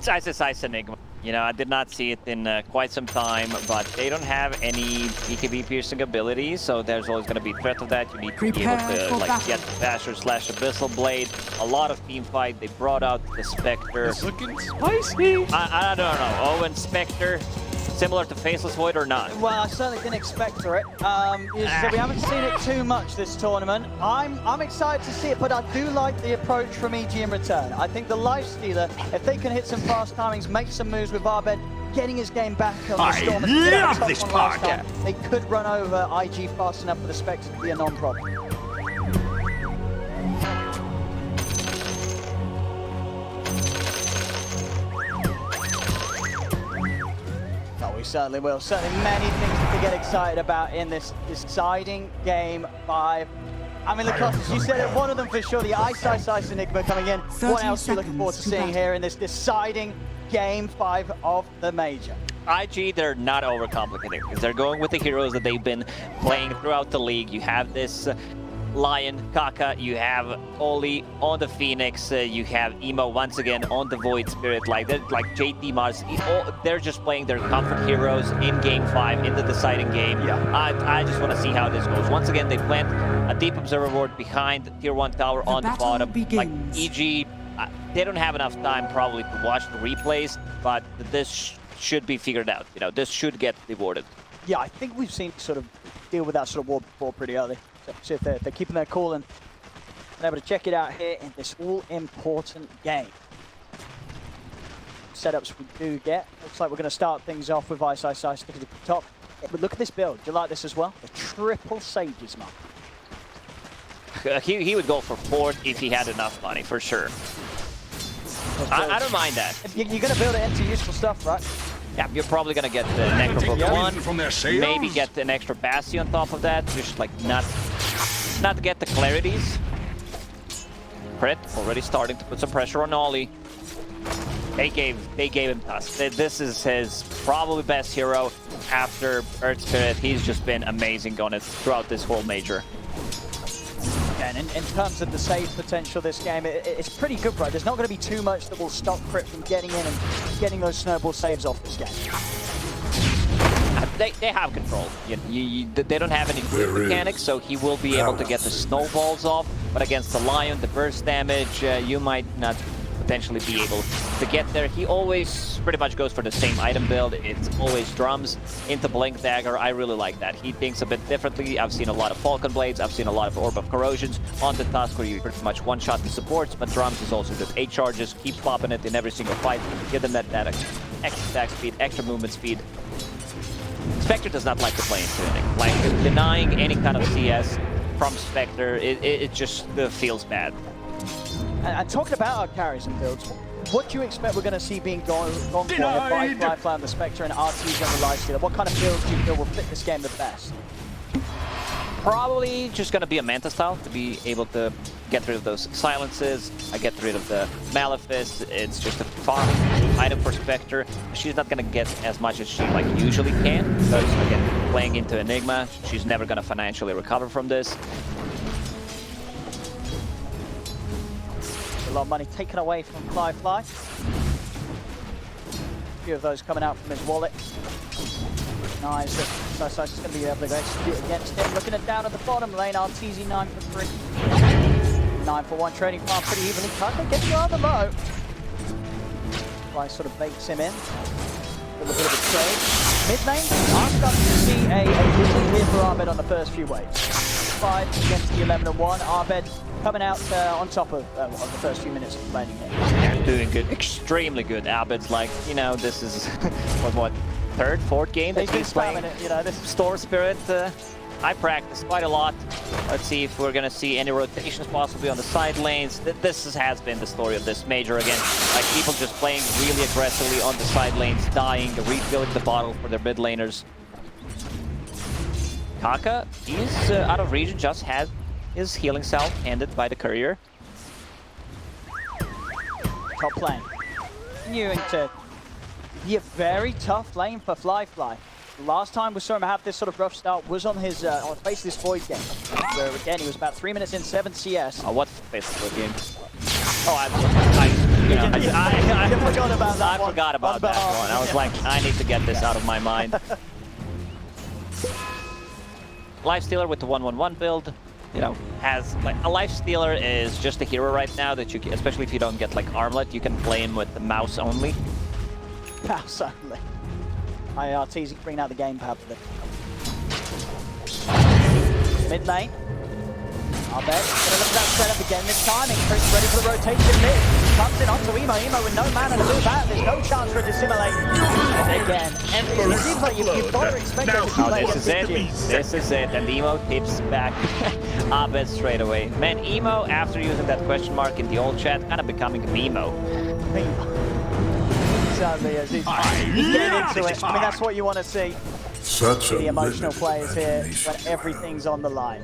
It's Ice Enigma. You know, I did not see it in quite some time, but they don't have any BKB piercing abilities, so there's always going to be threat of that. You need to be able to like get the Basher / Abyssal Blade. A lot of team fight. They brought out the Spectre. It's looking spicy. I don't know. Owen Spectre, similar to Faceless Void or not? Well, I certainly didn't expect for it. So we haven't seen it too much this tournament. I'm excited to see it, but I do like the approach from EG in return. I think the Lifestealer, if they can hit some fast timings, make some moves with Arbed, getting his game back on the Storm. I love this part. They could run over IG fast enough for the Spectre to be a non-problem. We certainly will. Certainly many things to get excited about in this deciding Game 5. I mean, Lacoste, you said it, one of them for sure, the Ice Enigma coming in. What else are you looking forward to seeing here in this deciding Game 5 of the Major? IG, they're not overcomplicating because they're going with the heroes that they've been playing throughout the league. You have this Lion, Kaka, you have Oli on the Phoenix, you have Emo once again on the Void Spirit, like JT Mars, they're just playing their comfort heroes in Game 5, in the deciding game. Yeah. I just want to see how this goes. Once again, they plant a deep observer ward behind Tier 1 tower on the bottom. Like EG, they don't have enough time probably to watch the replays, but this should be figured out. You know, this should get rewarded. Yeah, I think we've seen sort of deal with that sort of ward before pretty early. So if they're keeping their cool and able to check it out here in this all-important game. Setups we do get. Looks like we're going to start things off with Ice sticking at the top. But look at this build. Do you like this as well? The triple Sages, man. He would go for 4th if he had enough money, for sure. I don't mind that. You're going to build it into useful stuff, right? Yeah, you're probably gonna get the Necrobook 1, from their maybe get an extra Bastion on top of that, just like not get the clarities. Crit already starting to put some pressure on Ollie. They gave him Tusk. This is his probably best hero after Earth Spirit. He's just been amazing on it throughout this whole major. And in terms of the save potential this game, it's pretty good, right? There's not going to be too much that will stop Crit from getting in and getting those snowball saves off this game. They have control. They don't have any mechanics, so he will be able to get the snowballs off. But against the Lion, the burst damage, you might not potentially be able to get there. He always pretty much goes for the same item build. It's always drums into Blink Dagger. I really like that. He thinks a bit differently. I've seen a lot of Falcon Blades. I've seen a lot of Orb of Corrosions on the Tusk where you pretty much one-shot the supports, but drums is also just 8 charges. Keep popping it in every single fight. Give them that extra attack speed, extra movement speed. Spectre does not like to play into anything. Like, denying any kind of CS from Spectre, it just feels bad. And talking about our carries and builds, what do you expect we're going to see being gone for by Lifestealer and the Spectre and RTs and the Lifestealer? What kind of builds do you feel will fit this game the best? Probably just going to be a Manta style to be able to get rid of those silences, get rid of the Malefice. It's just a farm item for Spectre. She's not going to get as much as she like usually can, because again, playing into Enigma, she's never going to financially recover from this. A lot of money taken away from Fly. A few of those coming out from his wallet. Nice. So it's going to be able to go execute against him. Looking at down at the bottom lane, RTZ 9 for 3. 9 for 1, trading farm pretty evenly. Kaka getting rather low. Fly sort of bakes him in. A little bit of a trade. Mid lane, I'm starting to see a really here for Arbed on the first few waves. 5 against the 11 and 1. Arbed coming out on top of the first few minutes of playing here. Yeah, doing good, extremely good. Arbed's like, you know, this is what, 3rd, 4th game that he's playing. It, you know, this Storm Spirit. I practice quite a lot. Let's see if we're gonna see any rotations possibly on the side lanes. This has been the story of this major again. Like people just playing really aggressively on the side lanes, dying, refilling the bottle for their mid laners. Kaka, he's out of region, just had his healing salve handed by the courier. Top lane. Continuing to be a very tough lane for Fly. The last time we saw him have this sort of rough start was on his on Faceless Void game, where again he was about 3 minutes in, 7 CS. What Faceless Void game? Oh, I you know, I forgot about that one. I forgot about that one. I was like, I need to get this out of my mind. Lifestealer with the 1-1-1 build, you know, has like a Lifestealer is just a hero right now that you can, especially if you don't get like armlet, you can play him with the mouse only. Mouse only. IRT's bringing out the gamepad for this. Mid lane. Our bet. Gonna look at that setup again this time. Chris ready for the rotation mid. Comes in onto Emo. Emo with no mana to move out. There's no chance for a dissimilate. And again, it seems like you've got to expect them to play. This is it. This is it. And Emo tips back Abed straight away. Man, Emo, after using that question mark in the old chat, kind of becoming a Memo. Sadly, as he's getting into it. I mean, that's what you want to see. Such The emotional players here when everything's on the line.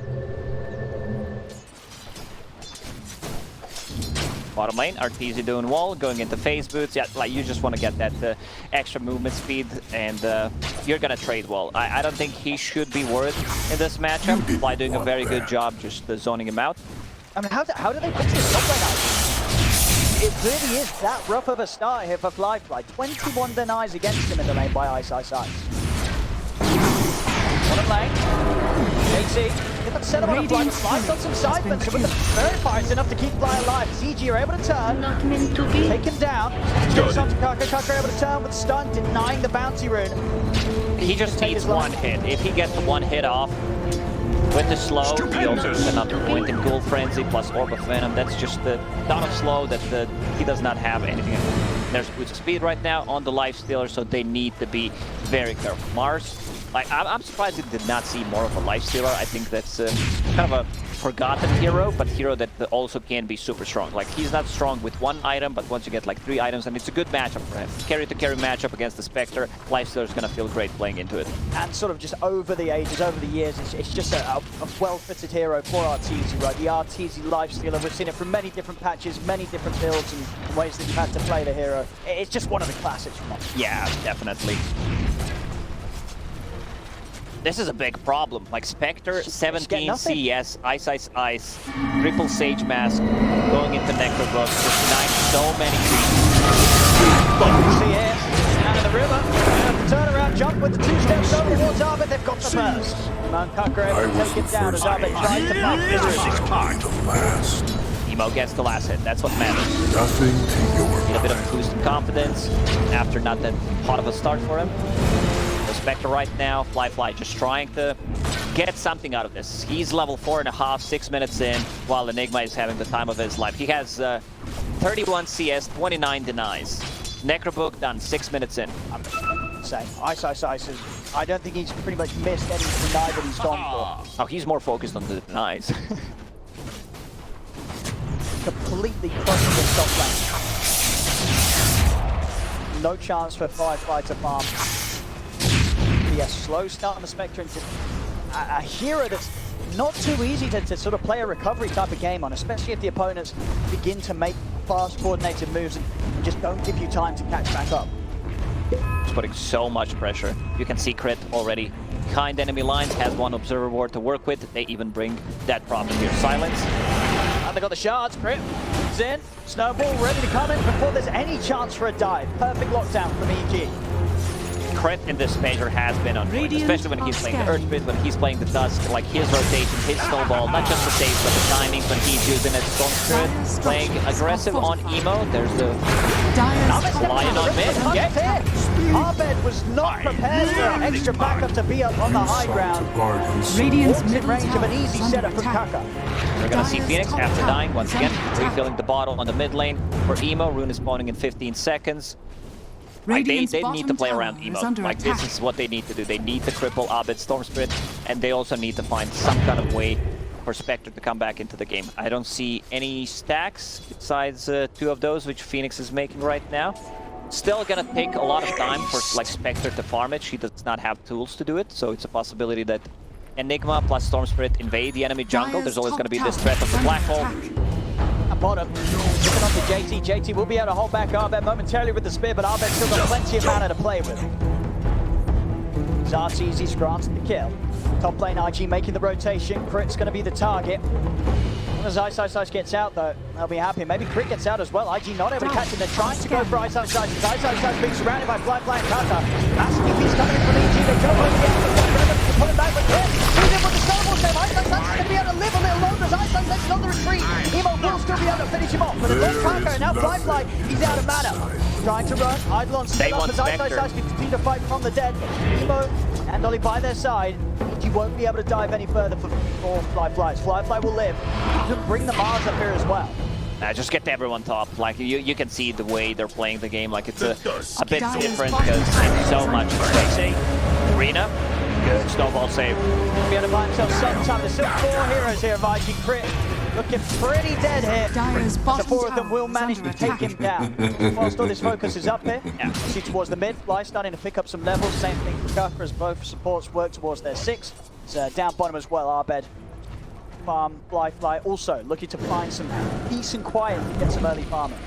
Bottom lane, Arteezy doing wall, going into phase boots. Yeah, like you just want to get that extra movement speed, and you're gonna trade wall. I don't think he should be worried in this matchup. Fly doing a very good job just zoning him out. I mean, how do they fix this top lane out? It really is that rough of a start here for Fly. 21 denies against him in the lane by Ice. Bottom lane, JC. Get that set up on a Fly. Fly's got some siphons, so with the Verifier, it's enough to keep Fly alive. CG are able to turn, take him down. Jumps onto Kaka. Kaka able to turn with stun, denying the bounty rune. He just needs one hit. If he gets the one hit off with the slow, he also gets another point in Ghoul Frenzy plus Orb of Venom. That's just the ton of slow that he does not have anything. There's boost speed right now on the Lifestealer, so they need to be very careful. Mars, like I'm surprised he did not see more of a Lifestealer. I think that's kind of a forgotten hero, but hero that also can be super strong. Like he's not strong with one item, but once you get like 3 items, and it's a good matchup for him. Carry to carry matchup against the Spectre, Lifestealer is gonna feel great playing into it. And sort of just over the ages, over the years, it's just a well-fitted hero for Arteezy, right? The Arteezy Lifestealer, we've seen it from many different patches, many different builds and ways that you've had to play the hero. It's just one of the classics. Yeah, definitely. This is a big problem. Like Spectre, 17 CS, Ice, triple Sage Mask, going into Necrobook, just denying so many creeps. See here, down in the river, turn around, jump with the 2 steps over towards Arbet, they've got the burst. Mankaka able to take it down as Arbet tries to fight through. Emo gets the last hit, that's what matters. Nothing to your Need a bit of a boost in confidence after not that hot of a start for him. Spectre right now, Fly just trying to get something out of this. He's level 4.5, 6 minutes in, while Enigma is having the time of his life. He has 31 CS, 29 denies. Necrobook done 6 minutes in. Same. Ice is, I don't think he's pretty much missed any deny that he's gone for. Oh, he's more focused on the denies. Completely crushing the top lane. No chance for Fly to farm. Yes, slow start on the Spectre into a hero that's not too easy to sort of play a recovery type of game on, especially if the opponents begin to make fast coordinated moves and just don't give you time to catch back up. It's putting so much pressure. You can see Crit already behind enemy lines, has one observer ward to work with. They even bring that problem here. Silence. And they got the shards. Crit is in. Snowball ready to come in before there's any chance for a dive. Perfect lockdown from EG. Crit in this major has been on point, especially when he's playing the Earthbit, when he's playing the Dusk, like his rotation, his snowball, not just the saves, but the timings when he's using it. Storm Spirit playing aggressive on Emo. There's the Lion on mid. Arbed was not prepared for extra backup to be up on the high ground. Radiant's in range of an easy setup from Kaka. We're gonna see Phoenix after dying once again, refilling the bottle on the mid lane for Emo. Rune is spawning in 15 seconds. Like they need to play around Emo. Like this is what they need to do. They need to cripple Abed, Storm Spirit, and they also need to find some kind of way for Spectre to come back into the game. I don't see any stacks besides 2 of those which Phoenix is making right now. Still gonna take a lot of time for like Spectre to farm it. She does not have tools to do it, so it's a possibility that Enigma plus Storm Spirit invade the enemy jungle. There's always gonna be this threat of the black hole. Bottom, looking on to JT. JT will be able to hold back Arbed momentarily with the spear, but Arbed still got plenty of mana to play with. Zarteezy's granted the kill. Top lane IG making the rotation. Crit's going to be the target. As Ice gets out, though, they'll be happy. Maybe Crit gets out as well. IG not able to catch him. They're trying to go for Ice. Ice being surrounded by Fly and Kata. Massive DP's coming in from EG. They don't want to get out of the front. To pull him back, but Crit, he's in with the snowball save. Ice is going to be able to live a little longer as Ice takes on the retreat. Emo will still be able to finish him off. But it's long Kaka, and now Fly, he's out of mana. Trying to run. Eidolon still up as Ice can continue to fight from the dead. Emo and Ollie by their side. He won't be able to dive any further for Fly. Fly will live. He can bring the Mars up here as well. Just get everyone top. Like you can see the way they're playing the game. Like it's a bit different because there's so much spacing. Arena, good snowball save. Be able to buy himself some time. There's still 4 heroes here of IG Crit. Looking pretty dead here. The 4 of them will manage to take him down. Whilst all this focus is up here, see towards the mid. Fly starting to pick up some levels. Same thing for Kaka as both supports work towards their 6. It's down bottom as well, Arbed. Farm, Fly also looking to find some peace and quiet to get some early farming.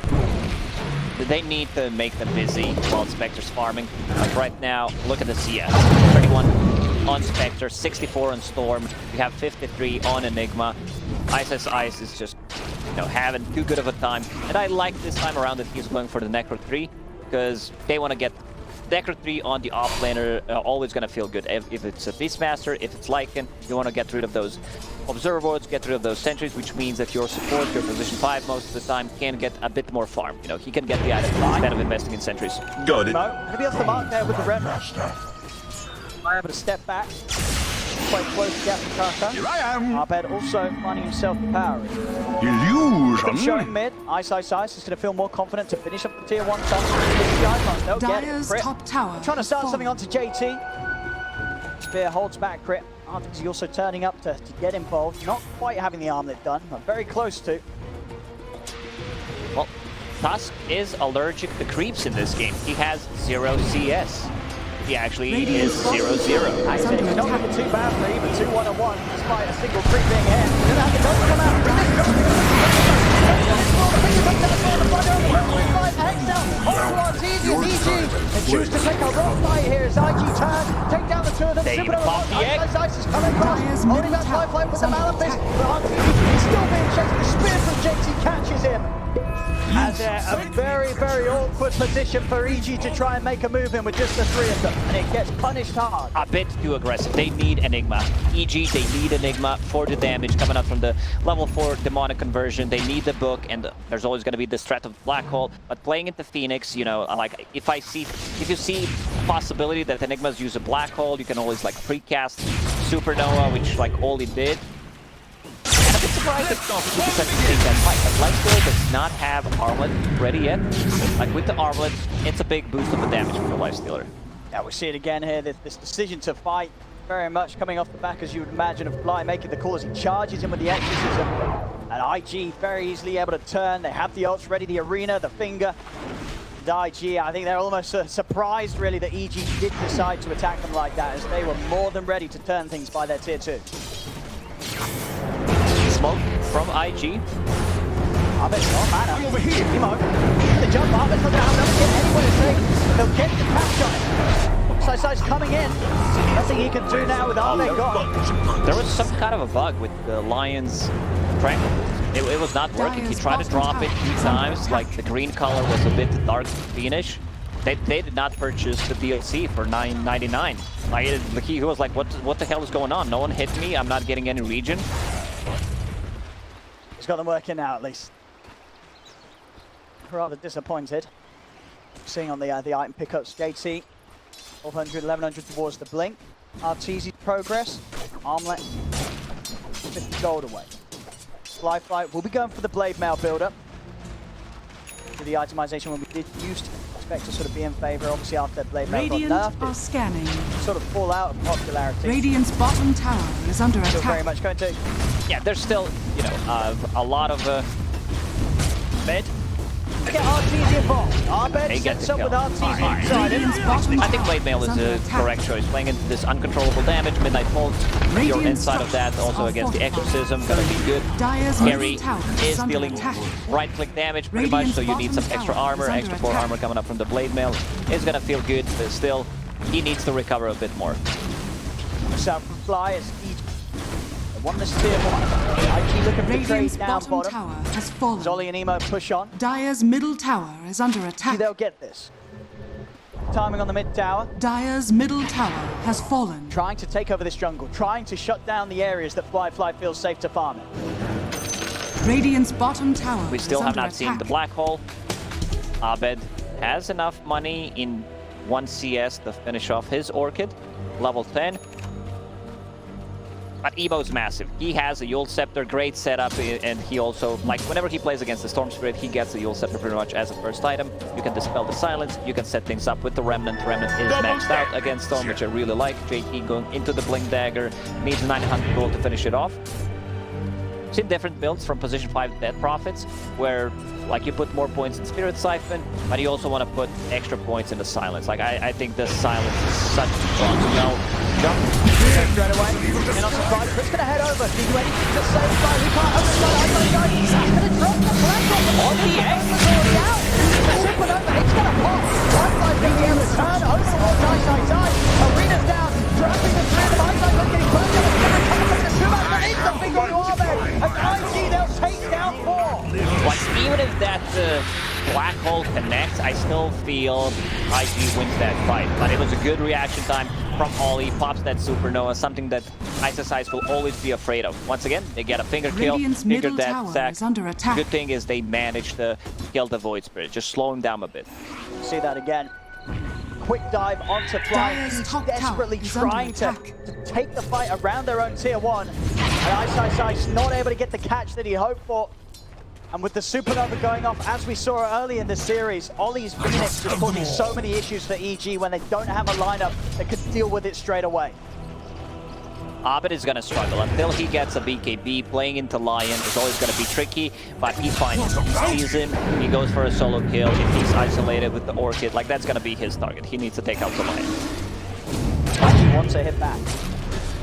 They need to make them busy while Spectre's farming. Like right now, look at the CS. 31 on Spectre, 64 on Storm. You have 53 on Enigma. Ice is just, having too good of a time. And I like this time around that he's going for the Necro 3 because they want to get Necro 3 on the offlaner. Always going to feel good. If it's a Beastmaster, if it's Lycan, you want to get rid of those Observers, get rid of those sentries, which means that your support, your position 5 most of the time, can get a bit more farm. He can get the item instead of investing in sentries. Got it. Gonna be off the mark there with the red rush. I'm able to step back. Quite close to Gap and Kaka. Here I am. Arbed also finding himself the power. Illusion. Showing mid. Ice is going to feel more confident to finish up the tier 1 top. They'll get it. Crit. Top tower Trying to start something onto JT. Spear holds back Crit. He's also turning up to get involved. Not quite having the armlet done, but very close to. Well, Tusk is allergic to creeps in this game. He has 0 CS. He actually is 0-0. Actually, it's not looking too bad for even 2 1-on-1, despite a single creep being here. Gonna have the double come out. They choose to take a rock fight here as IG turn, take down the 2 of them. They even pop the egg. Ice is coming across, holding that Fly with the Malefist, but RTG is still being chased. The spear from JT catches him. And a very, very awkward position for EG to try and make a move in with just the 3 of them, and it gets punished hard. A bit too aggressive. They need Enigma. EG, they need Enigma for the damage coming out from the level 4 demonic conversion. They need the book, and there's always going to be this threat of Black Hole. But playing into Phoenix, like if you see possibility that Enigmas use a Black Hole, you can always like precast Supernova, which like Oli did. And I'm a bit surprised that Competition doesn't take that fight. But Lifestealer does not have Armlet ready yet. Like with the Armlet, it's a big boost of the damage for Lifestealer. Yeah, we see it again here. This decision to fight very much coming off the back, as you would imagine, of Fly making the call as he charges him with the exorcism. And IG very easily able to turn. They have the ults ready, the arena, the finger. And IG, I think they're almost surprised really that EG did decide to attack them like that, as they were more than ready to turn things by their tier 2. Smoke from IG. Arbit's got mana. Over here. Emo. The jump. Arbit's not going to get anywhere safe. They'll get the catch on it. Sai's coming in. Nothing he can do now with Arbit gone. There was some kind of a bug with the Lion's track. It was not working. He tried to drop it 2 times. Like the green color was a bit dark greenish. They did not purchase the DLC for $9.99. Like he was like, what the hell is going on? No one hit me. I'm not getting any region. He's got them working now, at least. Rather disappointed. Seeing on the item pickups, JT, 1200, 1100 towards the blink. RTZ's progress. Armlet, 50 gold away. Fly will be going for the blade mail build-up. To the itemization when we did used to expect to sort of be in favor. Obviously after blade mail got nerfed, are scanning. Sort of fall out of popularity. Radiant's bottom tower is under Still attack. very much going to. Yeah, there's still, a lot of Mid. Get RTZ involved. Arbed He gets sets the up kill. with RTZ inside him. Radiant's bottom I think tower Blade Mail is under a attack. correct choice. Playing into this uncontrollable damage, Midnight Bolt, you're Radiant inside of that, structures also are against the fortified. Exorcism, gonna be good. Dire's Carry middle tower is under dealing attack. right-click damage pretty much, Radiant's so you need some bottom extra tower armor, is under extra 4 attack. armor coming up from the Blade Mail. It's gonna feel good, but still, he needs to recover a bit more. So from Fly is want this tier 1. IG looking for trade Radiant's down bottom bottom. tower has fallen. Zolly and Emo push on. Dire's middle tower is under See, attack. they'll get this. Timing on the mid tower. Dire's middle tower has fallen. Trying to take over this jungle. Trying to shut down the areas that Fly feels safe to farm it. Radiant's bottom tower We still is have under not seen attack. the black hole. Abed has enough money in 1 CS to finish off his Orchid, level 10. But Emo's massive. He has a Yule Scepter, great setup, and he also, like, whenever he plays against the Storm Spirit, he gets the Yule Scepter pretty much as a first item. You can dispel the silence, you can set things up with the Remnant. Remnant is maxed out against Storm, which I really like. JT going into the Blink Dagger, needs 900 gold to finish it off. Seen different builds from position 5 Death Prophets, where like you put more points in Spirit Siphon, but you also want to put extra points in the Silence. Like I think the Silence is such a strong jump. Straight away. And not surprised, Chris gonna head over. He's ready to save by he can't open the line. He's gonna drop the flank on the X is already out. The supernova, it's gonna pop. Wi-Fi's gonna be able to turn over towards side. Arena's down, dropping the threat of Eyesight, but getting close to it. It's gonna come from the Sumac, but it's the big one Orbit. And IG, they'll take down 4. Like, even if that black hole connects, I still feel IG wins that fight. But it was a good reaction time from Ollie, pops that supernova, something that ISS will always be afraid of. Once again, they get a finger kill, Radiant's figure middle that tower sack. is under attack. Good thing is they managed to kill the Void Spirit, just slow him down a bit. See that again. Quick dive onto Fly. Dire's He's top desperately tower is under trying to attack. take the fight around their own tier 1. And Ice not able to get the catch that he hoped for. And with the supernova going off, as we saw early in the series, Ollie's Phoenix is causing so many issues for EG when they don't have a lineup that can deal with it straight away. Abed is going to struggle until he gets a BKB. Playing into Lion is always going to be tricky, but he finds him. He sees him, he goes for a solo kill. If he's isolated with the Orchid, like, that's going to be his target. He needs to take out the Lion. Actually wants to hit back.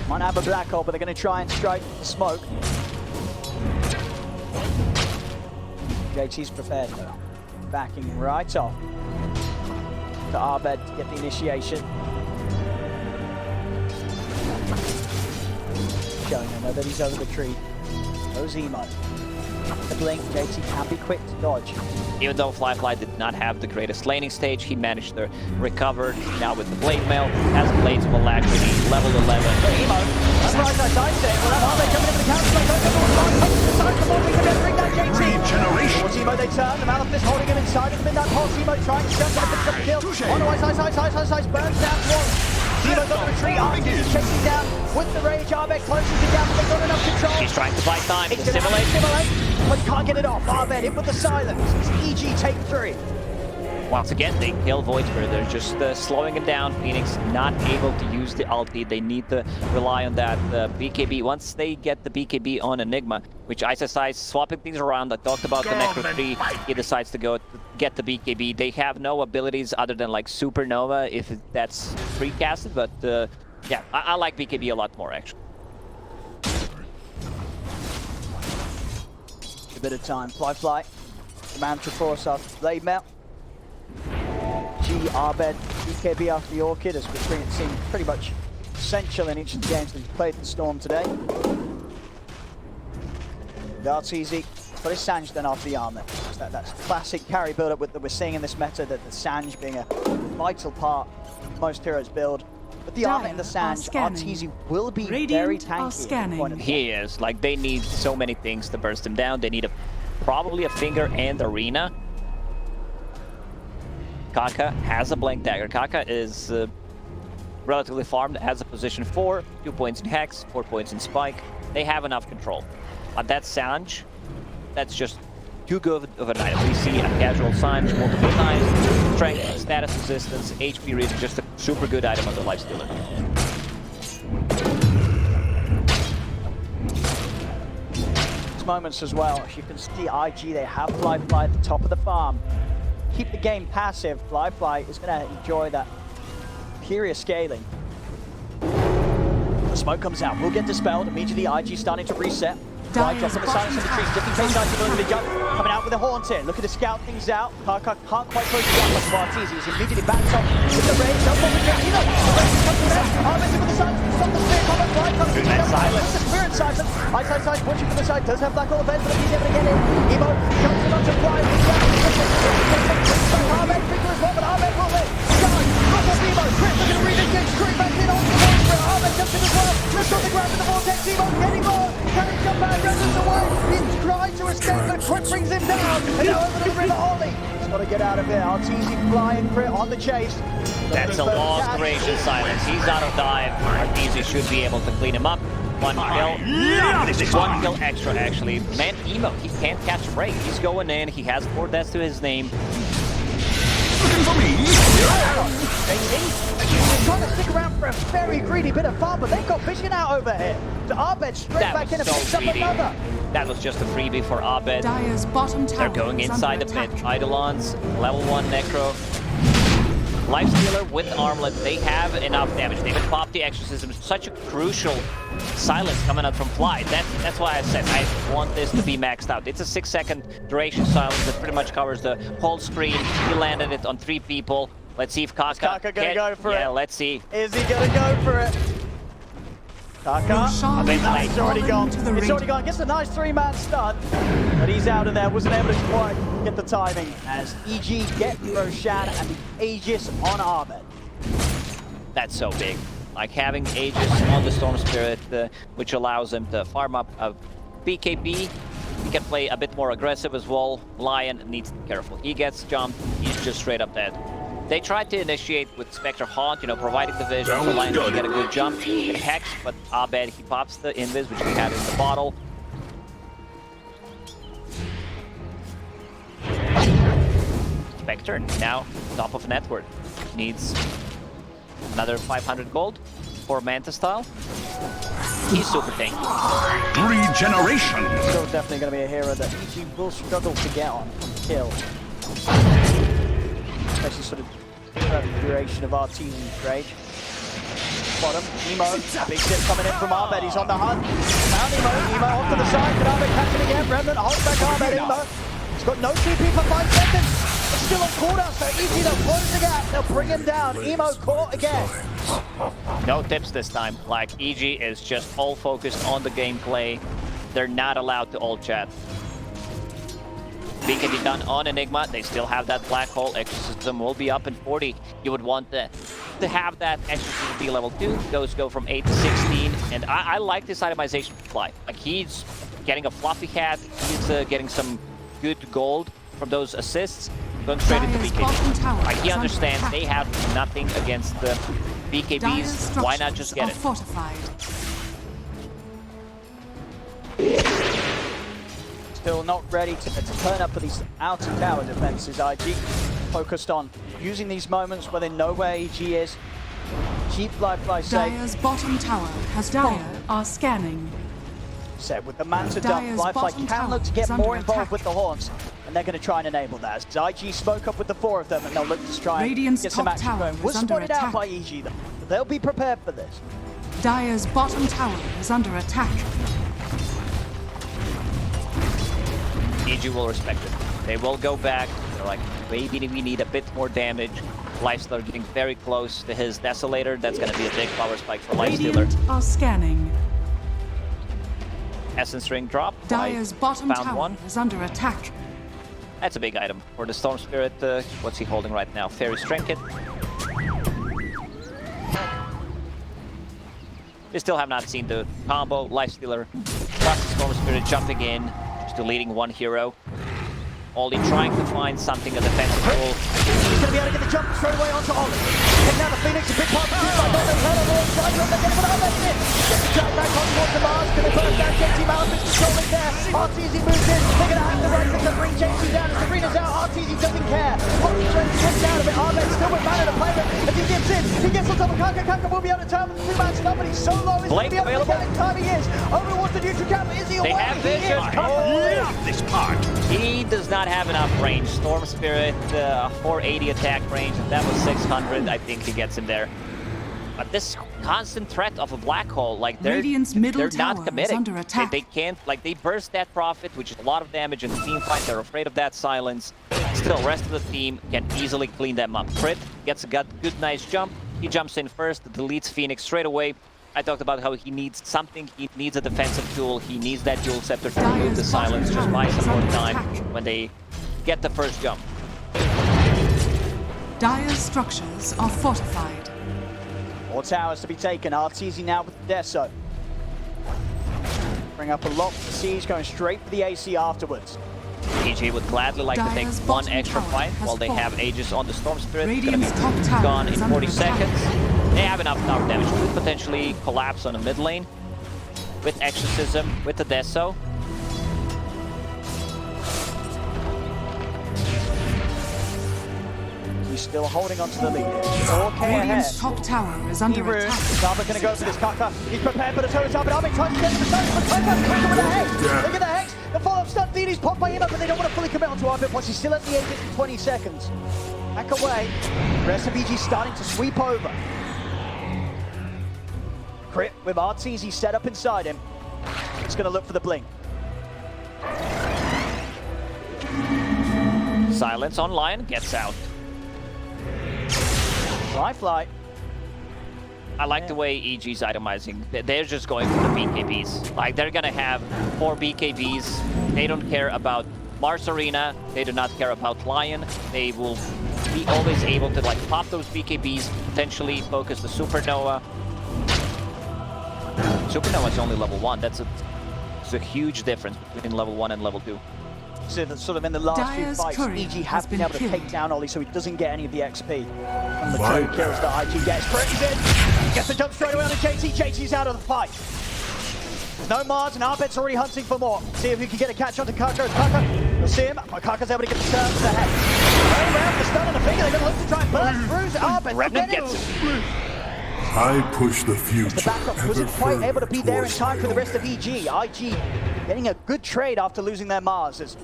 Might have a black hole, but they're going to try and strike the smoke. JT's prepared though. Backing right off to Abed to get the initiation. Showing him that he's over the tree. Goes Emo. The blink, JT can be quick to dodge. Even though Fly did not have the greatest laning stage, he managed to recover. Now with the Blade Mail, has Blades of Alacrity, level 11. Emo, that's right, well, that Abed coming in with the counter strike, goes over the line, takes the side, come on, we can bring that JT. Regeneration. Towards Emo they turn, the Malefist holding him inside of the midnight pulse. Emo trying to jump up and kill. On the Ice, burns down one. Emo got the retreat, Arctic chasing down with the rage. Abed closes it down, but they've got enough control. He's trying to buy time. It's gonna simulate, but can't get it off. Abed in with the silence. It's EG take 3. Once again, they kill Void Spirit. They're just slowing him down. Phoenix not able to use the ulti. They need to rely on that BKB. Once they get the BKB on Enigma, which ISS swapping things around. I talked about the Necro 3. He decides to go to get the BKB. They have no abilities other than like Supernova, if that's precasted. But yeah, I like BKB a lot more, actually. A bit of time. Fly. Command to force off Blade Mail. Abed, BKB after the Orchid, as we've seen pretty much essential in each of the games that he's played the Storm today. That's easy, but it's Sanj then after the armor. That's classic carry build-up that we're seeing in this meta, that the Sanj being a vital part of most heroes' build. But the armor and the Sanj, Arteezy will be very tanky at the point of the game. He is. Like, they need so many things to burst him down. They need probably a finger and arena. Kaka has a Blank Dagger. Kaka is relatively farmed, has a position 4, 2 points in Hex, 4 points in Spike. They have enough control. But that Sanj, that's just too good of an item. We see a casual Sanj multiple times, strength, status resistance, HP read, just a super good item on the Lifestealer. These moments as well, as you can see IG, they have Fly at the top of the farm. Keep the game passive. Fly is going to enjoy that superior scaling. The smoke comes out, will get dispelled. Immediately IG starting to reset. Fly dropping the silence of the trees, just in case IG looking to jump. Coming out with a haunt here, looking to scout things out. Kaka can't quite close the gap, but Arteezy is immediately backed up with the rage. Jump on the Jackie, the rage comes to them. Arteezy with the silence, stop the spear combat. Fly comes to the silence. The spirit Siphon. Ice, pushing from the side. Does have Black Hole Event, but he's able to get in. Emo comes in onto Fly. Ahmed, Victor as well, but Ahmed will win. Down. Look at Emo. Chris looking to re-engage. Straight back in onto the monster. Ahmed jumps in as well. Lifts on the ground in the vortex. Emo getting more. Can he jump out? Runs away. He's trying to escape, but Crit brings him down. And now over to the River Holly. He's got to get out of here. Arteezy flying Crit on the chase. That's a long duration silence. He's out of dive. Arteezy should be able to clean him up. One kill extra, actually. Man, Emo, he can't catch a break. He's going in. He has 4 deaths to his name. Looking for me? He's trying to stick around for a very greedy bit of farm, but they've got Vision out over here. So Abed straight That back in was and so picks up greedy. another. That was just a freebie for Abed. Dire's bottom tower They're going is inside the under pit. attack. Eidolons, level 1 Necro. Lifestealer with Armlet, they have enough damage. They even popped the Exorcism. Such a crucial silence coming out from Fly. That's why I said I want this to be maxed out. It's a 6-second duration silence that pretty much covers the whole screen. He landed it on 3 people. Let's see if Kaka gonna go for it. Yeah, let's see. Is he gonna go for it? Kaka, Roshan it's already gone. to the It's already ring. gone. Gets a nice 3-man stun, but he's out of there. Wasn't able to quite get the timing as EG get Roshan and the Aegis on Ahmed. That's so big. Like having Aegis on the Storm Spirit, which allows him to farm up a BKB. He can play a bit more aggressive as well. Lion needs to be careful. He gets jumped, he's just straight up dead. They tried to initiate with Spectre Haunt, providing the vision so Lion can get a good jump. Get Hex, but Abed, he pops the Invis, which he had in the bottle. Spectre, now top of net worth. Needs another 500 gold for Manta style. He's super tanky. Regeneration. Still definitely going to be a hero that EG will struggle to get on kill. Especially sort of throughout the duration of Arteezy's rage. Bottom, Emo, big hit coming in from Ahmed, he's on the hunt. Found Emo off to the side, can Ahmed catch it again? Remnant holds back Ahmed, Emo. He's got no TP for 5 seconds. It's still on cooldown, so easy to close the gap. They'll bring him down. Emo caught again. No tips this time. Like, EG is just all focused on the gameplay. They're not allowed to ult chat. It can be done on Enigma. They still have that black hole. Exorcism will be up in 40. You would want to have that Exorcism be level 2. Those go from 8 to 16. And I like this itemization Fly. Like, he's getting a fluffy hat. He's getting some good gold from those assists. Going straight into BKB. Like, he understands they have nothing against the BKBs. Why not just get it? Fortified. Still not ready to turn up for these outer tower defenses. IG focused on using these moments where they know where EG is. Keep life safe. Dire's bottom tower has Dire are scanning. Said with the Manta dump, Dire's Lifelike bottom can look to tower get is under more involved attack. with the Haunts, and they're going to try and enable that. As IG spoke up with the 4 of them, and they'll look to try and Radiant's get some top action tower going. is Was under spotted out attack. by EG though. They'll be prepared for this. Dire's bottom tower is under attack. EG will respect it. They will go back. They're like, maybe we need a bit more damage. Lifestealer getting very close to his Desolator. That's going to be a big power spike for Lifestealer. Radiant are scanning. Essence Ring drop. Dire's bottom found tower one. is under attack. That's a big item for the Storm Spirit. What's he holding right now? Fairy's Trinket. They still have not seen the combo. Lifestealer plus the Storm Spirit jumping in, just deleting one hero. Ollie trying to find something, a defensive goal. He's going to be able to get the jump straight away onto Ollie. And now the Phoenix, a big part of the team. They're trying to get it, but Ahmed's in. Gets the jump back on towards the Mars. Going to burst down JT Malphite's controlling there. Arteezy moves in. They're going to have the right thing to bring JT down. As Serena's out, Arteezy doesn't care. Holy trying to get down a bit. Ahmed still with mana to play with. As he gets in, he gets on top of Kaka. Kaka will be able to turn with the 2-man stun, but he's so low. He's going to be able to get in time. He is. Over wants the neutral cap. Is he away? They have vision. Love this part. He does not have enough range. Storm Spirit, 480 attack range. If that was 600, I think he gets him there. But this constant threat of a black hole, like they're middle not tower committing. is under attack. They can't, like they burst that Prophet, which is a lot of damage in the team fight. They're afraid of that silence. Still, rest of the team can easily clean them up. Crit gets a good nice jump. He jumps in first, deletes Phoenix straight away. I talked about how he needs something, he needs a defensive tool, he needs that dual scepter to remove the silence, just buy some more time when they get the first jump. Dire's structures are fortified. More towers to be taken. Arteezy now with the Deso. Bring up a lot for the siege, going straight for the AC afterwards. EG would gladly like to take Dire's one bottom extra tower fight has while they fallen. have Aegis on the Storm Spirit. It's Radiant's gonna top be tower gone in is under 40 attack. seconds. They have enough knock damage to potentially collapse on the mid lane with Exorcism, with the Deso. He's still holding on to the lead. 4K ahead. Radiant's top tower is under Room. attack. Zaba gonna go for this Kaka. He's prepared for the total top, but Armin tries to get to the stone. But Kaka with the Hex. Look at the Hex. The follow-up stun. DD's popped by Emo, but they don't want to fully commit onto Armin once he's still at the edge in 20 seconds. Back away. The rest of EG starting to sweep over. Crit with Arteezy set up inside him. He's gonna look for the blink. Silence on Lion, gets out. Fly. I like the way EG's itemizing. They're just going for the BKBs. Like, they're gonna have 4 BKBs. They don't care about Mars Arena. They do not care about Lion. They will be always able to, like, pop those BKBs, potentially focus the Supernova. Supernova's only level 1. It's a huge difference between level 1 and level 2. So that sort of in the last few Dire's fights, courier EG has has been been able to killed. take down Ollie, so he doesn't get any of the XP from the My 2 kills that IG gets. Pretty's in, gets the jump straight away on the JT. JT's out of the fight. There's no Mars, and Arbet's already hunting for more. See if he can get a catch onto Kaka. Kaka, you'll see him. Kaka's able to get the turn to the head. Going around the stun on the finger, they're going to look to try and burst through. Arbet, Remnant gets it. I push the future. the backup ever wasn't quite able to be there in towards time for the my rest of EG. IG getting a good trade after losing their Mars. As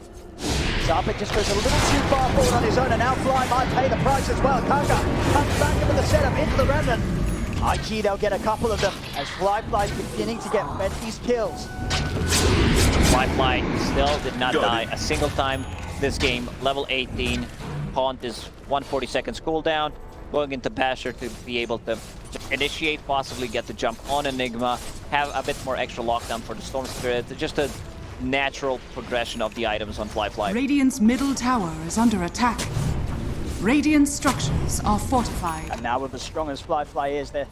Zarpik just goes a little too far forward on his own, and now Fly might pay the price as well. Kaka comes back into the setup, into the Remnant. IG, they'll get a couple of them as Fly's beginning to get fed these kills. Fly still did not die a single time this game. Level 18. Haunt is 140 seconds cooldown. Going into Basher to be able to initiate, possibly get the jump on Enigma, have a bit more extra lockdown for the Storm Spirit. Just a natural progression of the items on Fly. Radiant's middle tower is under attack. Radiant structures are fortified. And now with as strong as Fly is, they're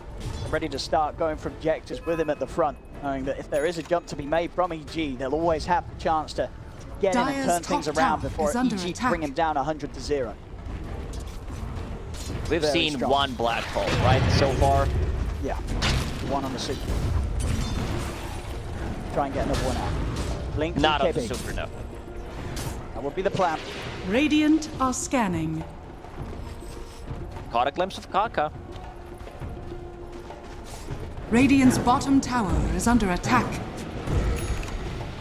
ready to start going for objectives with him at the front, knowing that if there is a jump to be made from EG, they'll always have the chance to get in and Dire's turn things top around tower before is under EG attack. bring him down 100-0. We've Very seen strong. one Black Hole, right, so far. Yeah, one on the super. Try and get another one out. Blink Not on the BKB. Supernova. That would be the plan. Radiant are scanning. Caught a glimpse of Kaka. Radiant's bottom tower is under attack.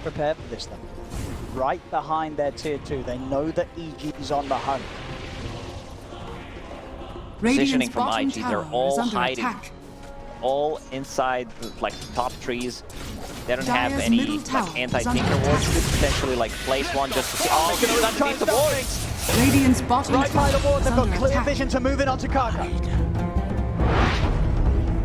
Prepare for this then. Right behind their tier 2, they know that EG is on the hunt. Positioning Radiant's from bottom IG, they're tower all is under hiding. attack. All inside, like, top trees. They don't have Dire's any, middle tower like, is anti-tinker under wards. You attack. could potentially, like, place one just to see. Oh, he's gonna underneath the wards! Radiant's bottom Right by tower the ward, is they've got under clear attack. vision to move in onto Kaka.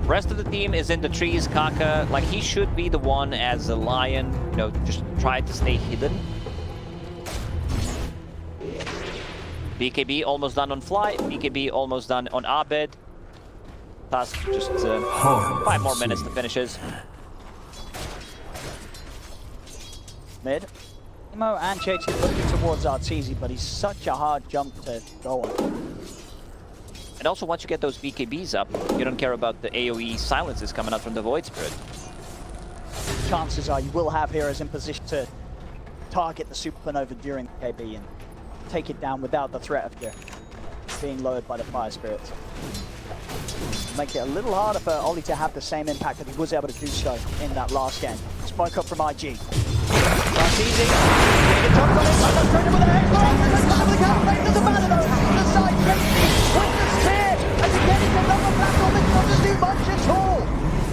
Rest of the team is in the trees. Kaka, like, he should be the one as a Lion, you know, just try to stay hidden. BKB almost done on Fly. BKB almost done on Abed. That's just 5 more minutes to finish his. Mid. Emo and JT looking towards Arteezy, but he's such a hard jump to go on. And also, once you get those BKBs up, you don't care about the AoE silences coming out from the Void Spirit. Chances are you will have heroes in position to target the Supernova during the KB and take it down without the threat of you being lowered by the Fire Spirits. Make it a little harder for Ollie to have the same impact that he was able to do so in that last game. Smoke up from IG. That's easy. Getting a jump on it. Like straight in with a head. The calculate doesn't matter though. The side with the spear. And again, it's another black hole that doesn't do much at all.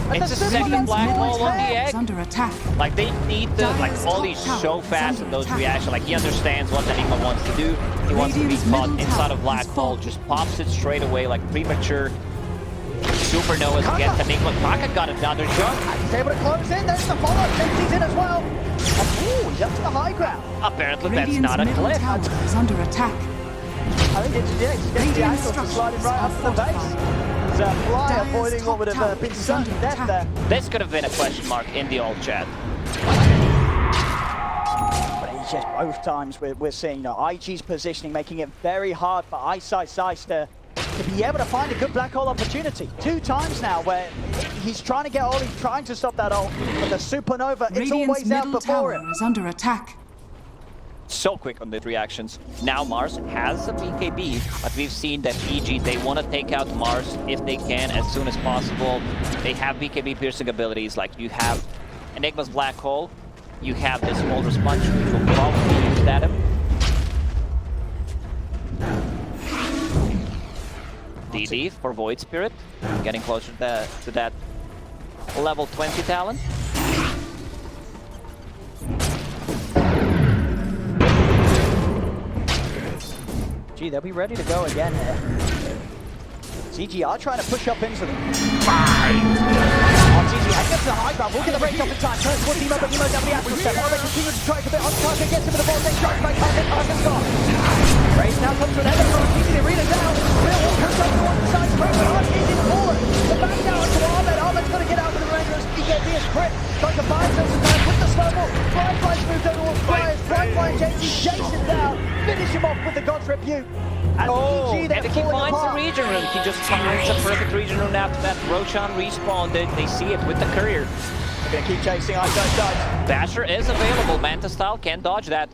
And It's the a second Supernova black hole on the head. egg. Is under attack. Like, they need to, like, Dire's Ollie's top so tower is fast in under those attack. reactions. Like, he understands what Enigma wants to do. He wants to be Radiant's caught middle inside tower of black is hole, falling. just pops it straight away, like premature. Supernovas against Enigma. Kaka got another shot. He's able to close in. There's the follow-up. JT's in as well. Ooh, he's up to the high ground. Apparently that's Radiant's not a middle cliff. tower is under attack. I think it's yeah, he's getting the Radiant angles to slide structures right are up to the base. fortified. He's Fly Dire's avoiding what would top have been tower is certain under death attack. there. This could have been a question mark in the old chat. But it's just both times we're seeing, you know, IG's positioning, making it very hard for Ice to be able to find a good black hole opportunity. 2 times now where he's trying to get Ollie, trying to stop that ult, but the Supernova, it's Radiant's always out middle before tower him. is under attack. So quick on the reactions. Now Mars has a BKB, but we've seen that EG, they want to take out Mars if they can as soon as possible. They have BKB piercing abilities, like you have Enigma's Black Hole, you have this Smolder Sponge, which will probably use that. DD for Void Spirit, getting closer to that level 20 talent. Gee, they'll be ready to go again here. CG are trying to push up into them. CG heading up to the high ground, will get the break up in time. Turns towards Emo, but Emo's down the actual step. While they continue to try a bit on target, gets him with the ball, then drives by target, target's gone. Race now comes to an end of the keeping the arena down. Real Wolf comes up to one side, spread, but Arcade in the forward. The back down to Ahmed. Ahmed's going to get out with the Rangers. BKB is crit. Trying to buy himself some time with the snowball. Firefly's moved over towards Flyers. Firefly and JT chase him down. Finish him off with the God's Repute. And EG, they're and he falling finds apart. the region rune. He just finds a perfect region rune after that. Roshan respawned it. They see it with the courier. They're going to keep chasing. Basher is available. Manta style can dodge that.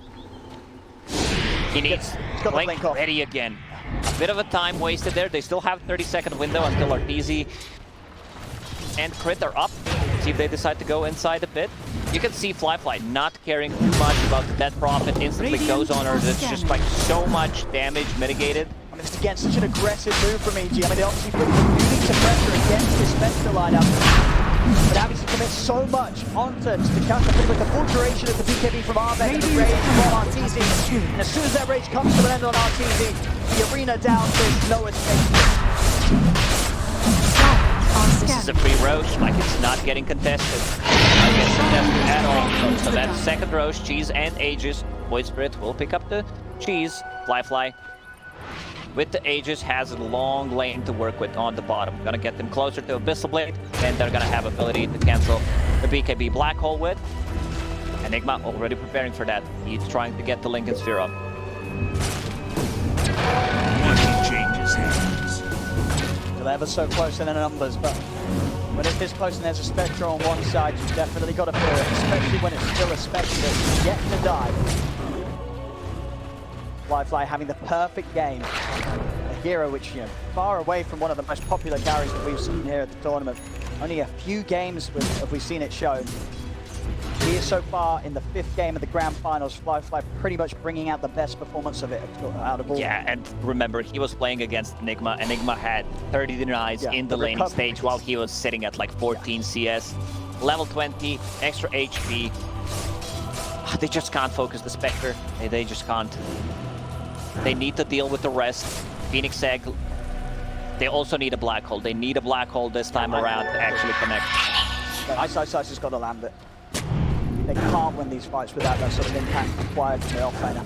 He needs got the Blink blink off. ready again. A bit of a time wasted there. They still have 30-second window until Arteezy and Crit are up. See if they decide to go inside a bit. You can see Fly not caring too much about the death profit. Instantly goes on her. It's just like so much damage mitigated. I mean, it's again such an aggressive move from EG. I mean, they obviously put huge pressure against this Spectre lineup. But having to commit so much onto the counter with the full duration of the BKB from Arvek and the rage from Arteezy. And as soon as that rage comes to an end on Arteezy, the arena down, there's no escape. This is a free Roche, like it's not getting contested. Not getting contested at all. So that's second Roche, Cheese and Aegis. Void Spirit will pick up the Cheese. Fly with the Aegis has a long lane to work with on the bottom. Gonna get them closer to Abyssal Blade, and they're gonna have ability to cancel the BKB Black Hole with. Enigma already preparing for that. He's trying to get the Lincoln Sphere up. He changes hands. They're ever so close in the numbers, but when it's this close and there's a Spectre on one side, you've definitely got to fear it, especially when it's still a Spectre that's yet to die. Fly having the perfect game. A hero which, you know, far away from one of the most popular carries that we've seen here at the tournament. Only a few games have we seen it shown. He is so far in the 5th game of the Grand Finals, Fly pretty much bringing out the best performance of it out of all. Yeah, and remember, he was playing against Enigma. Enigma had 30 denies in the laning stage while he was sitting at like 14 CS. Level 20, extra HP. They just can't focus the Spectre. They just can't. They need to deal with the rest. Phoenix Egg. They also need a Black Hole. They need a Black Hole this time around to actually connect. Ice has got to land it. They can't win these fights without that sort of impact required from the offlaner.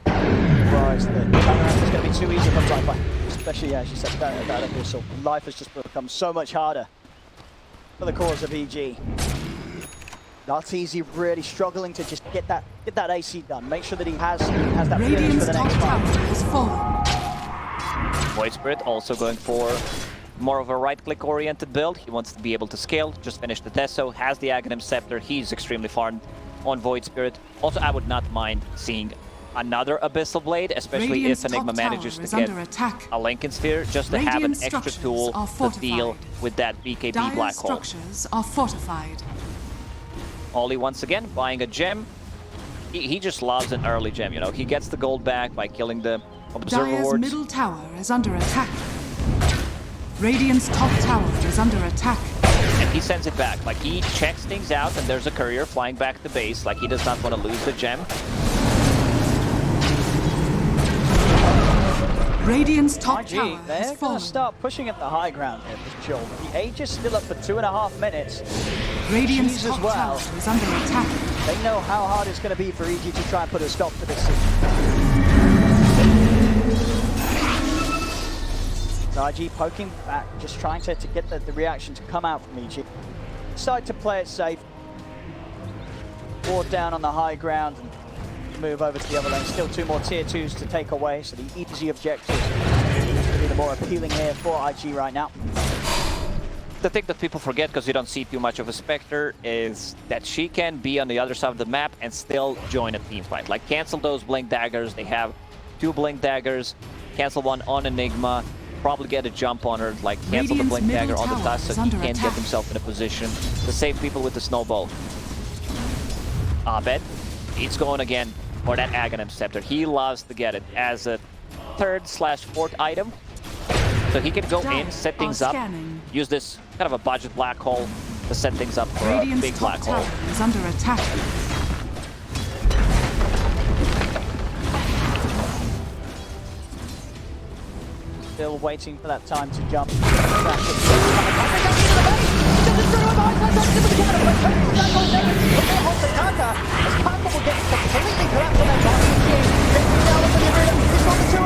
Otherwise, the turnaround is going to be too easy for Fly. Especially, as you said, that Abyssal. Life has just become so much harder for the cause of EG. Arteezy really struggling to just get that AC done. Make sure that he has that finish for the next fight. Void Spirit also going for more of a right-click oriented build. He wants to be able to scale, just finish the Deso, has the Aghanim Scepter. He's extremely farmed on Void Spirit. Also, I would not mind seeing another Abyssal Blade, especially if Enigma manages to get a Lincoln Sphere, just to have an extra tool to deal with that BKB Black Hole. Structures are fortified. Ollie once again buying a gem. He just loves an early gem, you know. He gets the gold back by killing the Observer Dire's Wards. middle tower is under attack. Radiant's top tower is under attack. And he sends it back. Like, he checks things out, and there's a courier flying back to base. Like, he does not want to lose the gem. Radiant's top IG, tower they're has going fallen. to start pushing at the high ground here for sure. The Age is still up for 2.5 minutes. Radiant's Cheese as top well. tower is under attack. They know how hard it's going to be for EG to try and put a stop to this. So IG poking back, just trying to get the reaction to come out from EG. Decide to play it safe. Ward down on the high ground and move over to the other lane. Still 2 more tier 2s to take away, so the easy objective is to be the more appealing here for IG right now. The thing that people forget, because you don't see too much of a Spectre, is that she can be on the other side of the map and still join a team fight. Like, cancel those Blink Daggers. They have 2 Blink Daggers. Cancel one on Enigma. Probably get a jump on her. Like, cancel the Blink Dagger on the dust so he can't get himself in a position to save people with the Snowball. Abed, he's going again for that Aghanim Scepter. He loves to get it as a 3rd/4th item. So he can go in, set things up, use this kind of a budget black hole to set things up for a big black hole. Is under attack. Still waiting for that time to jump.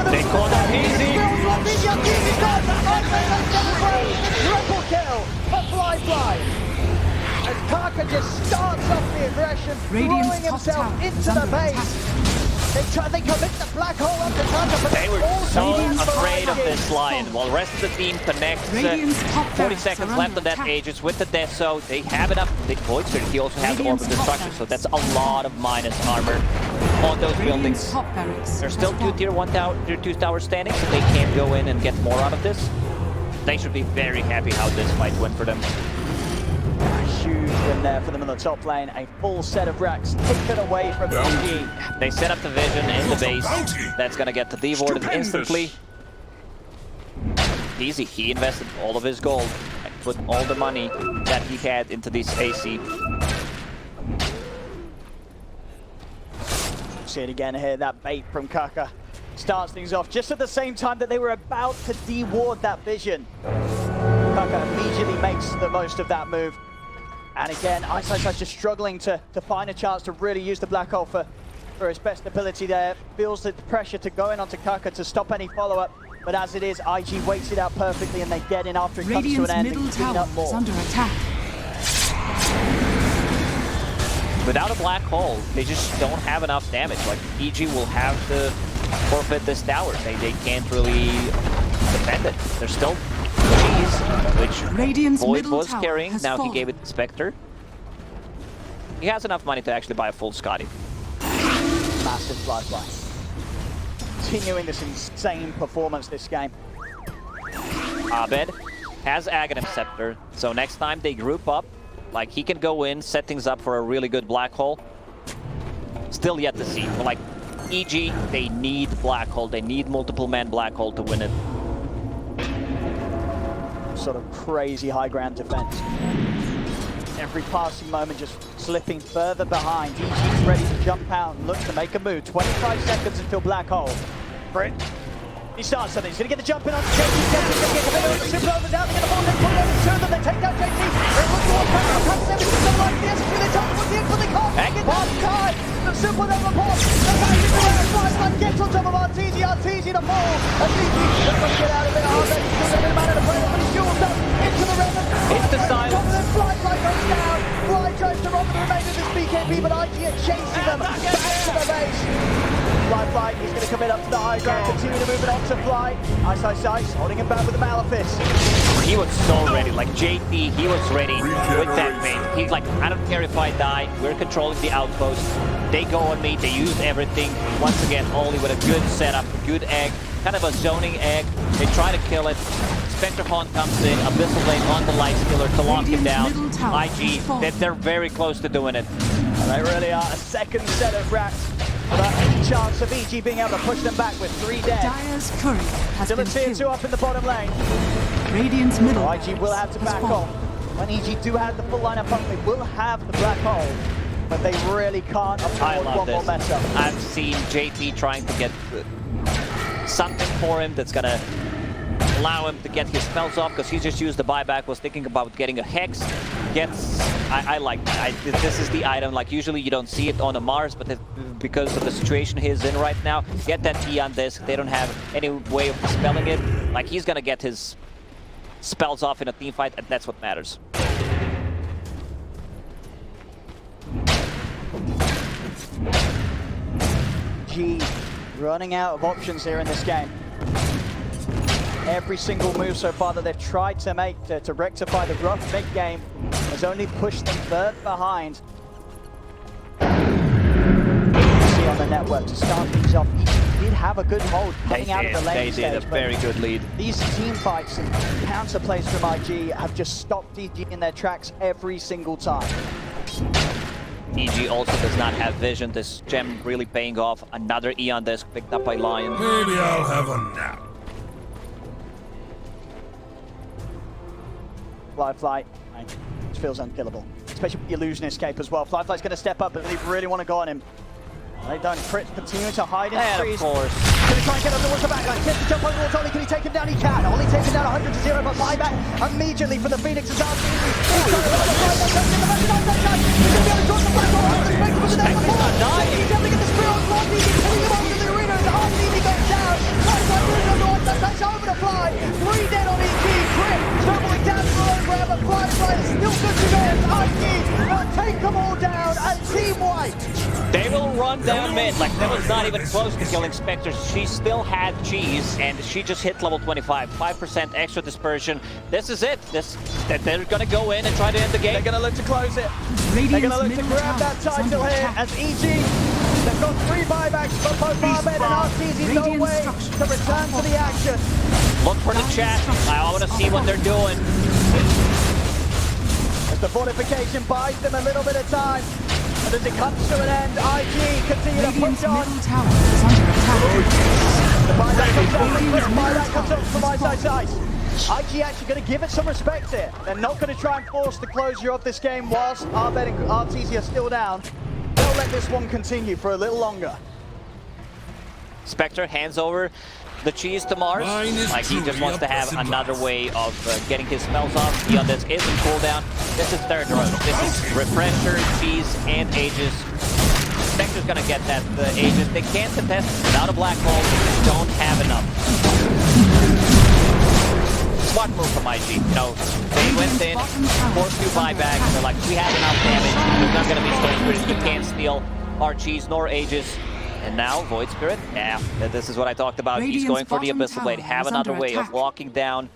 They call that easy. Triple kill for Fly. As Kaka just starts off the aggression, Radiant's throwing top himself tower is into the under base. They commit the black hole onto Kaka, but They were so Radiant's afraid of for IG. this Lion. While the rest of the team connects, Radiant's top 40 barracks seconds are left on under that attack. Aegis with the Death Zone. They have enough. Void Spirit, he also has the Orb of Radiant's top Destruction, so barracks. that's a lot of minus armor on those buildings. Radiant's top barracks There's has still 2 fallen. tier 1 tower, tier 2 towers standing, so they can't go in and get more out of this. They should be very happy how this fight went for them. A huge win there for them in the top lane. A full set of racks taken away from EG. They set up the vision in the base. That's gonna get the devoured instantly. Easy. He invested all of his gold and put all the money that he had into this AC. See it again here, that bait from Kaka. Starts things off just at the same time that they were about to deward that vision. Kaka immediately makes the most of that move. And again, Ice just struggling to find a chance to really use the black hole for his best ability there. Feels the pressure to go in onto Kaka to stop any follow-up. But as it is, IG waits it out perfectly and they get in after it comes to an end Radiant's middle and clean tower up more. is under attack. Without a black hole, they just don't have enough damage. Like, EG will have to forfeit this tower. They can't really defend it. There's still Cheese, which Radiant's Void middle was tower carrying. has Now he fallen. gave it to Spectre. He has enough money to actually buy a full Scotty. Massive lifeline. Continuing this insane performance this game. Abed has Aghanim Scepter, so next time they group up, like, he can go in, set things up for a really good black hole. Still yet to see. But like, EG, they need black hole. They need multiple man black hole to win it. Sort of crazy high ground defense. Every passing moment just slipping further behind. EG's ready to jump out and look to make a move. 25 seconds until black hole. Brit, he starts something. He's going to get the jump in on JT. JT's going to get committed on the super over down. They're going to fall. They pull over two of them. They take down JT. They look towards back. Comes everything to the right. The SQ. They jump towards the end, but they can't make it one time. The super never falls. The back is around. Flashlight gets on top of Arteezy. Arteezy to fall. Arteezy just going to get out of it. Arteezy still going to be man in the play, but he's fueled up into the Revan. It's the silence. Flashlight goes down. Fly tries to rob the remainder of this BKB, but IG are chasing them back to the base. Fly, he's going to commit up to the high ground, continue to move it on to Fly. Ice, holding him back with the Malefice. He was so ready, like JT, he was ready with that bait. He's like, I don't care if I die, we're controlling the outpost. They go on me, they use everything. Once again, only with a good setup, good egg, kind of a zoning egg. They try to kill it. Spectre Horn comes in, Abyssal Lane on the Lifestealer to lock him down. IG, they're very close to doing it. They really are. A second set of rats. Without any chance of EG being able to push them back with 3 dead. Dire's courier has Still a been tier 2 killed. up in the bottom lane. Radiant's middle IG will have to has back fallen. off. When EG do have the full lineup up, they will have the black hole. But they really can't I afford love one more this. mess up. I've seen JT trying to get something for him that's gonna allow him to get his spells off, because he just used the buyback, was thinking about getting a Hex. I like that. This is the item, like usually you don't see it on a Mars, but because of the situation he's in right now, get that E on this. They don't have any way of dispelling it. Like, he's gonna get his spells off in a team fight, and that's what matters. G running out of options here in this game. Every single move so far that they've tried to make to rectify the rough mid-game has only pushed them further behind. See on the network to start things off. He did have a good hold coming out of the lane stage. They did a very good lead. These team fights and counter plays from IG have just stopped EG in their tracks every single time. EG also does not have vision. This gem really paying off. Another Eon disc picked up by Lion. Maybe I'll have a nap. Fly, it feels unkillable. Especially with the illusion escape as well. Fly's going to step up, but they really want to go on him. They don't. Fritz continue to hide in the trees. Of course. Going to try and get under the backline. Gets to jump over towards Ollie. Can he take him down? He can. Ollie takes him down 100 to 0, but buyback immediately for the Phoenix is out. He's trying to run the fly back. He's going to be able to draw the black hole. He's definitely get the spear on Fly. He's hitting him over to the arena. The hard TV goes down. Fly's like moving on the one side. That's over to Fly. 3 dead on EG. Crit traveling down the road where the Fly is still good to go. IG will take them all down and team white. They will run down mid. Like, that was not even close to killing Spectre. She still had cheese, and she just hit level 25. 5% extra dispersion. This is it. They're gonna go in and try to end the game. They're gonna look to close it. They're gonna look to grab that title here as EG. They've got 3 buybacks for both Arbed and RTZ. No way to return to the action. Look for the chat. I want to see what they're doing. As the fortification buys them a little bit of time. And as it comes to an end, IG continue to push on. Middle tower is under attack. The buyback comes up from side. IG actually going to give it some respect here. They're not going to try and force the closure of this game whilst Arbed and RTZ are still down. They'll let this one continue for a little longer. Spectre hands over the cheese to Mars. Like, he just wants to have another way of getting his spells off. Beyond this is in cooldown. This is third run. This is Refresher, cheese, and Aegis. Spectre's gonna get that Aegis. They can't contest without a black hole. They don't have enough. Smart move from IG. You know, they went in, forced 2 buybacks. They're like, we have enough damage. There's not gonna be Spectre. You can't steal our cheese nor Aegis. And now, Void Spirit, yeah, this is what I talked about. He's going for the Abyssal Blade. Have another way of locking down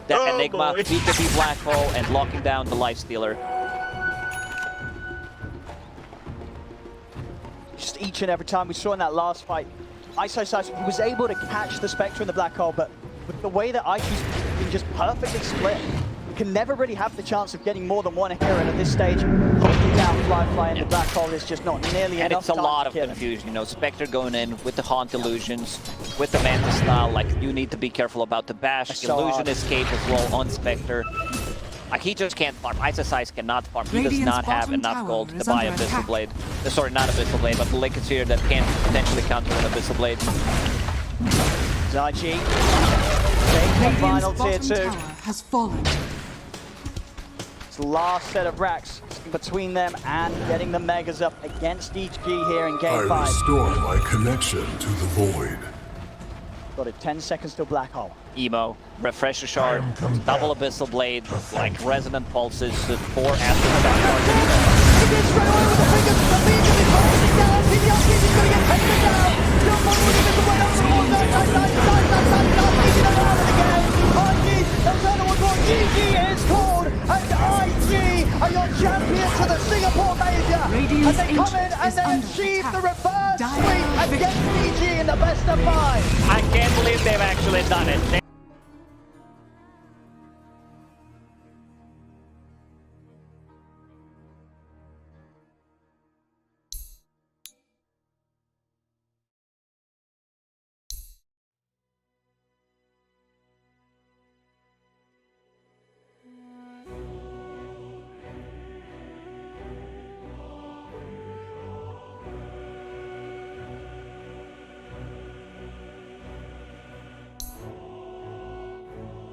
that Enigma, BKB Black Hole, and locking down the Lifestealer. Just each and every time we saw in that last fight, ISO was able to catch the Spectre in the Black Hole, but with the way that IQ's been just perfectly split, you can never really have the chance of getting more than one hero, and at this stage, locking down Fly in the Black Hole is just not nearly enough. And it's a lot of confusion, you know, Spectre going in with the Haunt Illusions, with the Manta style, like, you need to be careful about the bash, Illusion Escape as well on Spectre. Like, he just can't farm. Ice cannot farm. He does not have enough gold to buy Abyssal Blade. Sorry, not Abyssal Blade, but the Link is here that can potentially counter an Abyssal Blade. Zaichi, take the final tier 2. Has fallen. It's the last set of racks between them and getting the Megas up against EG here in game 5. I restore my connection to the void. Got it, 10 seconds till Black Hole. Emo, Refresher Shard, double Abyssal Blade, like Resonant Pulses, 4 after the back target. He gets straight away with the fingers, immediately falling down, PDLC is going to get taken down. Jump on with the way up towards that, taking it out of the game. IG, Eternal was what GG is called, and IG are your champions to the Singapore Major. And they come in and they achieve the reverse sweep against EG in the best of 5. I can't believe they've actually done it.